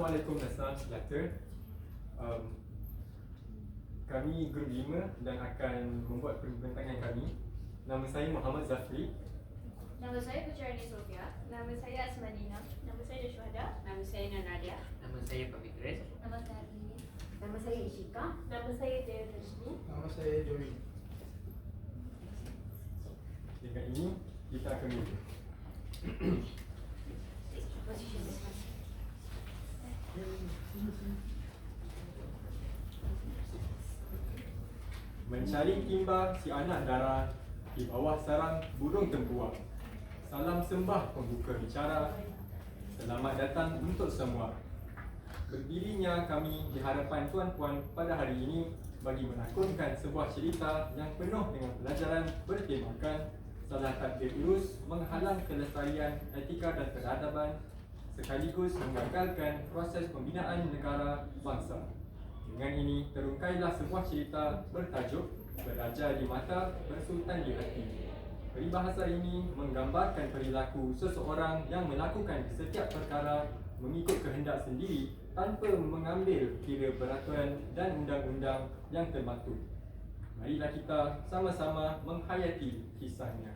Assalamualaikum dan salam sejahtera. Kami Grup 5 dan akan membuat pembentangan kami. Nama saya Muhammad Zafri. Nama saya Pujarani Sofia. Nama saya Asmadina. Nama saya Syuhada. Nama saya Nadia. Nama saya Pak Fitris. Nama saya Lili. Nama saya Ishika. Nama saya Jaya Rajni. Nama saya Joey. Dengan ini kita akan mula. Mencari timba si anak dara di bawah sarang burung tempua. Salam sembah pembuka bicara. Selamat datang untuk semua. Berdirinya kami di hadapan tuan-puan pada hari ini bagi menakunkan sebuah cerita yang penuh dengan pelajaran bertemakan salah tadbir urus menghalang kelestarian etika dan peradaban sekaligus menggagalkan proses pembinaan negara bangsa. Dengan ini terungkailah sebuah cerita bertajuk Beraja di mata, bersultan di hati. Peribahasa ini menggambarkan perilaku seseorang yang melakukan setiap perkara mengikut kehendak sendiri tanpa mengambil kira peraturan dan undang-undang yang termaktub. Marilah kita sama-sama menghayati kisahnya.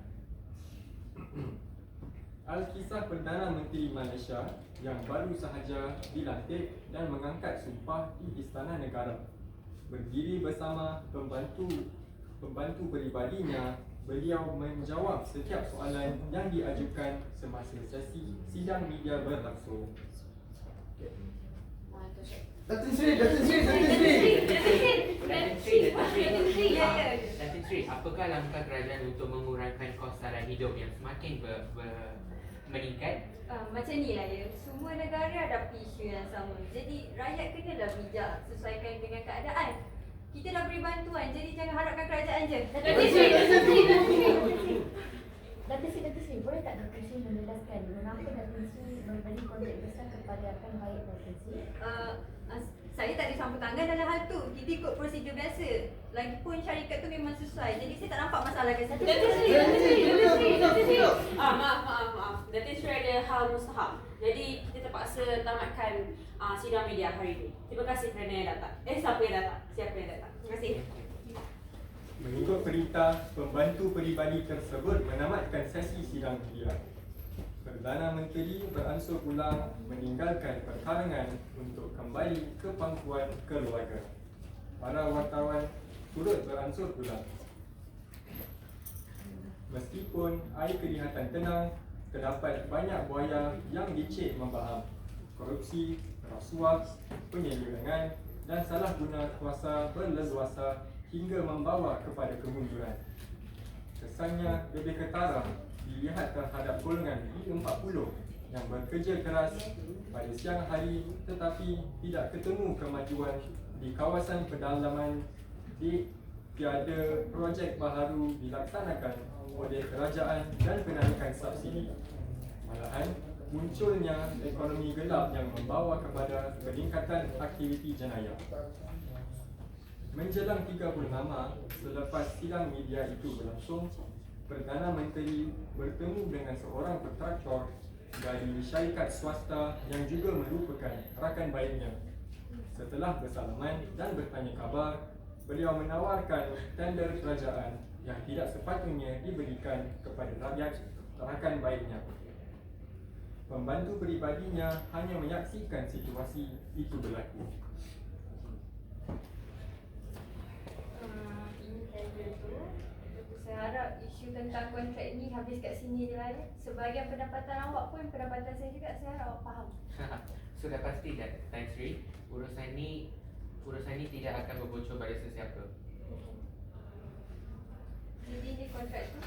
Al-Kisah Perdana Menteri Malaysia yang baru sahaja dilantik dan mengangkat sumpah di Istana Negara. Berdiri bersama pembantu peribadinya, beliau menjawab setiap soalan yang diajukan semasa sesi sidang media berlangsung. Datin Sri. Datin Sri, apakah langkah kerajaan untuk mengurangkan kos sara hidup yang semakin meningkat? Macam ni lah ya, semua negara hadapi isu yang sama. Jadi rakyat kenalah bijak sesuaikan dengan keadaan. Kita dah beri bantuan, jadi jangan harapkan kerajaan je. Datin Sri, boleh tak Datin Sri menjelaskan mengapa Datin Sri memberi kontrak besar kepada akan baik Datin Sri? Saya tak ada campur tangan dalam hal tu. Kita ikut prosedur biasa. Lagipun syarikat tu memang sesuai. Jadi saya tak nampak masalah ke situ. Datin Sri. Maaf. Datin Sri ada hal mustahak. Jadi kita terpaksa tamatkan sidang media hari ini. Terima kasih kerana yang datang. Siapa yang datang? Terima kasih. Mengikut perintah, pembantu peribadi tersebut menamatkan sesi sidang media. Perdana Menteri beransur pulang meninggalkan perkarangan untuk kembali ke pangkuan keluarga. Para wartawan turut beransur pulang. Meskipun air kelihatan tenang, terdapat banyak buaya yang licik membaham korupsi, rasuah, penyelewengan dan salah guna kuasa berleluasa hingga membawa kepada kemunduran. Kesannya lebih ketara dilihat terhadap golongan B40 yang bekerja keras pada siang hari tetapi tidak ketemu kemajuan di kawasan pedalaman di tiada projek baharu dilaksanakan oleh kerajaan dan penaikan subsidi. Malahan munculnya ekonomi gelap yang membawa kepada peningkatan aktiviti jenayah. Menjelang 30 lama selepas sidang media itu berlangsung, Perdana Menteri bertemu dengan seorang kontraktor dari syarikat swasta yang juga merupakan rakan baiknya. Setelah bersalaman dan bertanya khabar, beliau menawarkan tender kerajaan yang tidak sepatutnya diberikan kepada rakyat rakan baiknya. Pembantu peribadinya hanya menyaksikan situasi itu berlaku. Ini tender tu. Saya harap isu tentang kontrak ini habis kat sini je lah ya. Sebahagian pendapatan awak pun pendapatan saya juga, saya harap awak faham. Sudah pasti Datin Sri, urusan ini tidak akan berbocor pada sesiapa. Jadi ni kontrak tu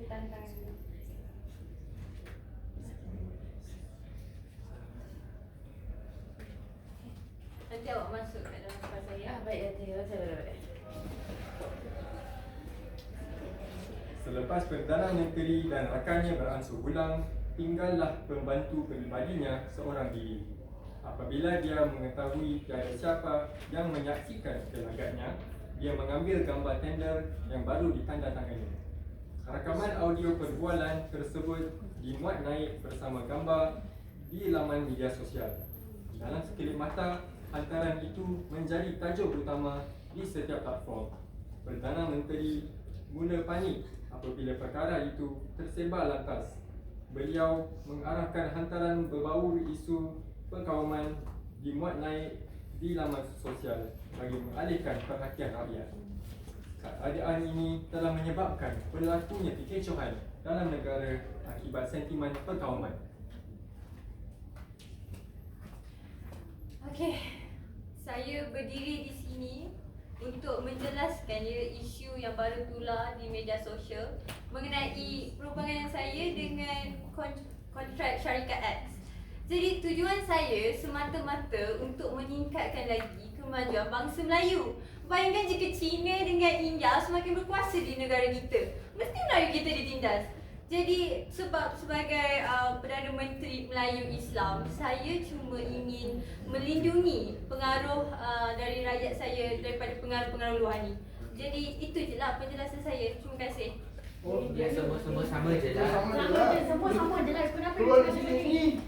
tentang nanti awak masuk kat dalam file saya. Baik, baik. Selepas Perdana Menteri dan rakannya beransur pulang, tinggallah pembantu peribadinya seorang diri. Apabila dia mengetahui tiada siapa yang menyaksikan gelagatnya, dia mengambil gambar tender yang baru ditandatangani. Rakaman audio perbualan tersebut dimuat naik bersama gambar di laman media sosial. Dalam sekelip mata, hantaran itu menjadi tajuk utama di setiap platform. Perdana Menteri mula panik apabila perkara itu tersebar lantas. Beliau mengarahkan hantaran berbau isu perkauman dimuat naik di laman sosial bagi mengalihkan perhatian rakyat. Keadaan ini telah menyebabkan berlakunya kekecohan dalam negara akibat sentimen perkauman. Okey, saya berdiri di sini untuk menjelaskan isu yang baru tular di media sosial mengenai perhubungan saya dengan kontrak syarikat X. Jadi tujuan saya semata-mata untuk meningkatkan lagi kemajuan bangsa Melayu. Bayangkan jika China dengan India semakin berkuasa di negara kita, mesti Melayu kita ditindas. Jadi sebab sebagai Perdana Menteri Melayu Islam, saya cuma ingin melindungi pengaruh dari rakyat saya daripada pengaruh-pengaruh luar ni. Jadi itu je lah penjelasan saya. Terima kasih. Oh, Ya semua sama je lah. Sama je Sama lah. je, semua sama je lah. Kenapa Keluar dia dari macam sini ni? ni.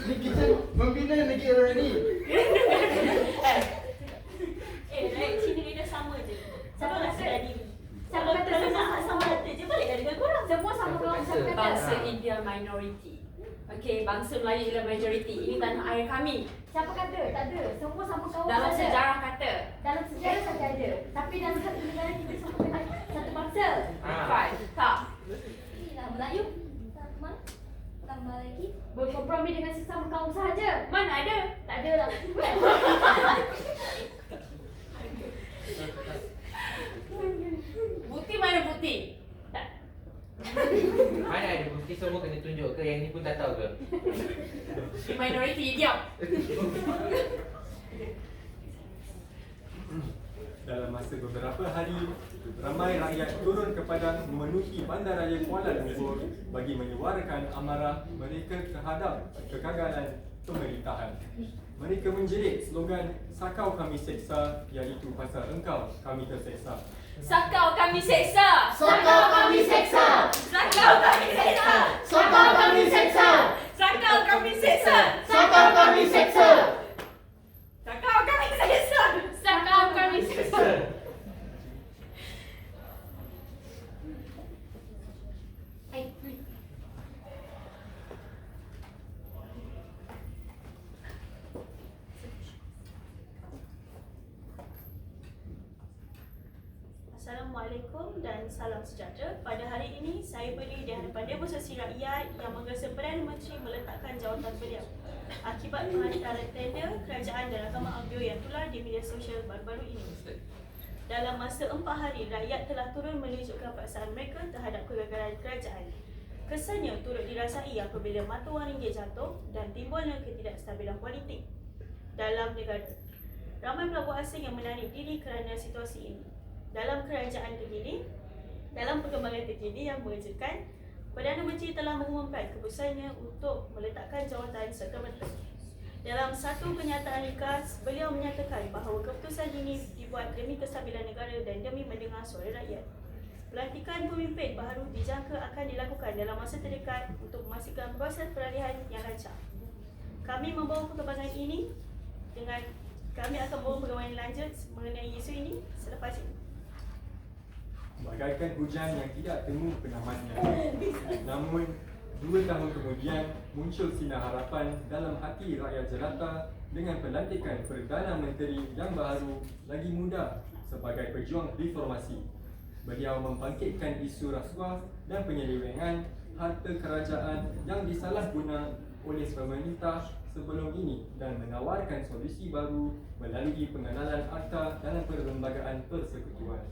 Ni kita membina negara ni. Rakyat Cina ni dah sama je. Siapa Siapa lah kata? sedar diri. Siapa Kalau kata kalau semua nak sama rata je, baliklah dengan korang. Semua sama Siapa kaum kata? siapa kata? Bangsa India minority. Okey, bangsa Melayu ialah majoriti. Ini tanah air kami. Siapa kata? Tak ada. Semua sama kaum Dalam saja. sejarah kata. Dalam sejarah saja ada. Tapi dalam satu negara kita sama dengan satu bangsa. Fine. Tak. Inilah Melayu. Tambah. Tambah lagi. Berkompromi dengan sesama kaum sahaja. Mana ada? Tak ada lah. Bukti mana bukti? Tak. Mana ada bukti semua kena tunjuk ke? Yang ni pun tak tahu ke? Di minoriti, diam. Dalam masa beberapa hari, ramai rakyat turun ke padang memenuhi Bandaraya Kuala Lumpur bagi menyuarakan amarah mereka terhadap kegagalan pemerintahan. Mereka menjerit slogan "Sakau kami seksa", iaitu pasal engkau kami terseksa. Sakau kami seksa. Sakau kami seksa. Sakau kami seksa. Sakau kami seksa. Sakau kami seksa. Sakau kami seksa. Sakau kami seksa. Sakau kami seksa. Assalamualaikum dan salam sejahtera. Pada hari ini saya berdiri di hadapan demonstrasi rakyat yang menggesa Perdana Menteri meletakkan jawatan beliau akibat penghantaran tender kerajaan dan rakaman audio yang tular di media sosial baru-baru ini. Dalam masa 4 hari, rakyat telah turun menunjukkan perasaan mereka terhadap kegagalan kerajaan. Kesannya turut dirasai apabila mata wang ringgit jatuh dan timbulnya ketidakstabilan politik dalam negara. Ramai pelabur asing yang menarik diri kerana situasi ini. Dalam kerajaan terkini, dalam perkembangan terkini yang mengejutkan, Perdana Menteri telah mengumumkan keputusannya untuk meletakkan jawatan serta-merta. Dalam satu pernyataan ringkas, beliau menyatakan bahawa keputusan ini dibuat demi kestabilan negara dan demi mendengar suara rakyat. Pelantikan pemimpin baru dijangka akan dilakukan dalam masa terdekat untuk memastikan proses peralihan yang lancar. Kami membawa perkembangan ini dengan kami akan membawa perkembangan lanjut mengenai isu ini selepas ini. Bagaikan hujan yang tidak temu penamatnya. Namun, 2 tahun kemudian muncul sinar harapan dalam hati rakyat jelata dengan pelantikan Perdana Menteri yang baru lagi muda sebagai pejuang reformasi. Beliau membangkitkan isu rasuah dan penyelewengan harta kerajaan yang disalahguna oleh pemerintah sebelum ini dan menawarkan solusi baru melalui pengenalan akta dalam perlembagaan persekutuan.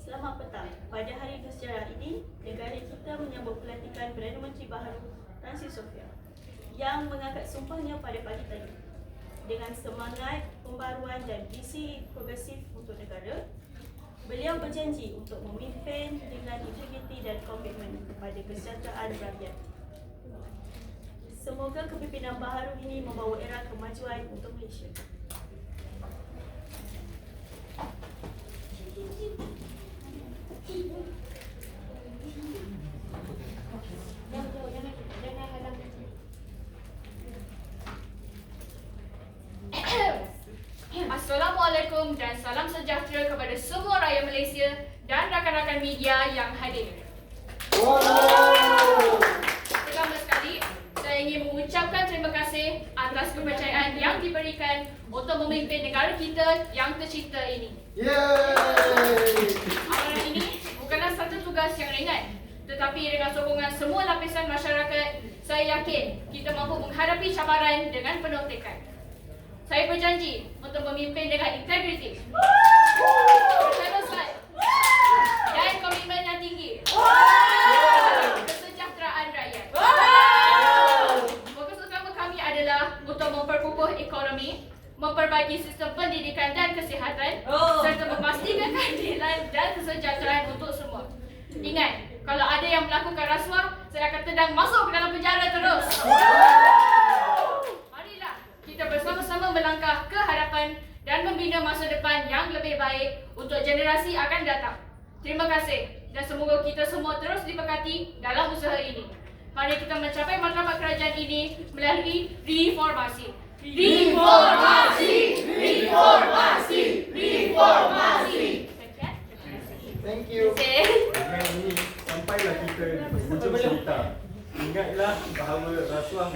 Selamat petang. Pada hari bersejarah ini, negara kita menyambut pelantikan Perdana Menteri baharu Tan Sri Sofia yang mengangkat sumpahnya pada pagi tadi. Dengan semangat pembaruan dan visi progresif untuk negara, Beliau berjanji untuk memimpin dengan integriti dan komitmen kepada kesejahteraan rakyat. Semoga kepimpinan baharu ini membawa era kemajuan untuk Malaysia. Assalamualaikum dan salam sejahtera kepada semua rakyat Malaysia dan rakan-rakan media yang hadir. Pertama sekali, saya ingin mengucapkan terima kasih atas kepercayaan yang diberikan untuk memimpin negara kita yang tercinta ini. Amanah ini bukanlah satu tugas yang ringan, tetapi dengan sokongan semua lapisan masyarakat, saya yakin kita mampu menghadapi cabaran dengan penuh tekad. Saya berjanji untuk memimpin dengan integriti, keseriusan dan komitmen yang tinggi kesejahteraan rakyat. Fokus utama kami adalah untuk memperkukuh ekonomi, memperbaiki sistem pendidikan dan kesihatan, serta memastikan keadilan dan kesejahteraan untuk semua. Ingat, kalau ada yang melakukan rasuah, saya akan tendang masuk ke dalam penjara terus. Marilah kita bersama-sama melangkah ke hadapan dan membina masa depan yang lebih baik untuk generasi akan datang. Terima kasih dan semoga kita semua terus diberkati dalam usaha ini. Mari kita mencapai martabat kerajaan ini melalui reformasi. Reformasi! Reformasi! Reformasi! Thank you. Dengan ini sampailah kita di hujung cerita. Ingatlah bahawa rasuah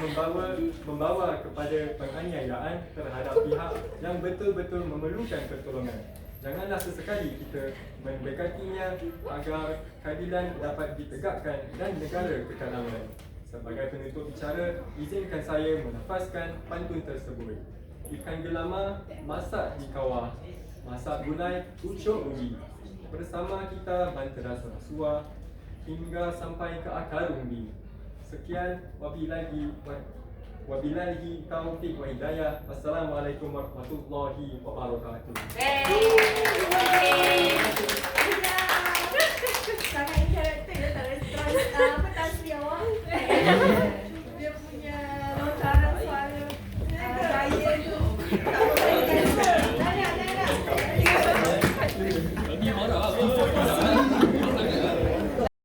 membawa kepada penganiayaan terhadap pihak yang betul-betul memerlukan pertolongan. Janganlah sesekali kita mendekatinya agar keadilan dapat ditegakkan dan negara kekal aman. Sebagai penutup bicara, izinkan saya menafaskan pantun tersebut. Ikan gelama masak di kawah, masak gulai ucuk ubi. Bersama kita banteras rasuah hingga sampai ke akar umbi. Sekian, wabillahi taufiq wa hidayah. Wassalamualaikum warahmatullahi wabarakatuh.